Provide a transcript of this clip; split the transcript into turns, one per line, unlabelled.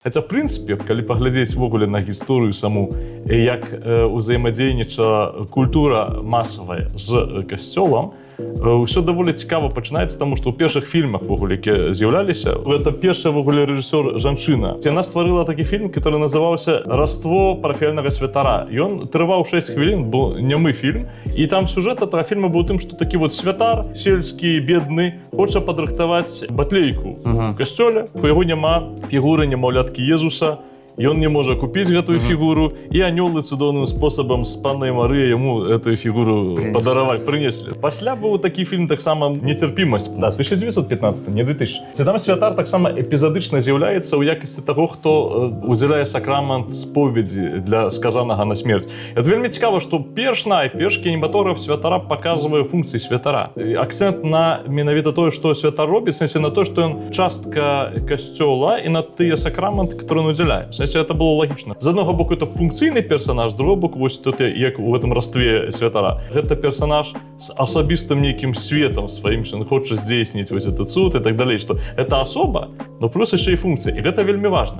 Хаця, в прынцыпе, калі паглядзець ввогуле на гісторыю саму, як узаемадзейнічала культура масавая з касцёлам, ўсё даволі цікава пачынаецца, таму што ў першых фільмах ввогуле, які з'яўляліся, гэта першая ввогуле рэжысёр жанчына. Яна стварыла такі фільм, который называўся «Раство парафіяльнага святара». Ён трываў 6 хвілін, быў нямы фільм, і там сюжэт этого фільма быў тым, што такі вот святар, сельскі, бедны, хоча падрыхтаваць батлейку ў касцёле, у яго няма фігуры немаўляткі Езуса, ён не можа купіць гэтую фігуру, і анёлы цудоўным спосабам з паннай Марыяй яму эту фігуру падараваць, прынеслі. Пасля быў такі фільм таксама «Нецярпімасць», 1915, не 2000. Там святар таксама эпізадычна з'яўляецца ў якасці таго, хто удзяляе сакрамент споведзі для сказанага на смерць. Это вельмі цікава, што перш кінематограф святара паказвае функцыі святара. Акцэнт на менавіта тое, што святар робіць, в сэнсе на тое, што ён частка касцёла і на тыя сакраменты, которые ён удзяляе. Это было логично. З одного боку, это функційний персонаж, з другого боку, ось тут, як у этом растве святара. Гэта персонаж з асабістым нейкім светом сваім, що він хоче здзейсніць ось этот суд і так далей, што это асоба, но плюс яшчэ і функція. І гэта вельмі важна.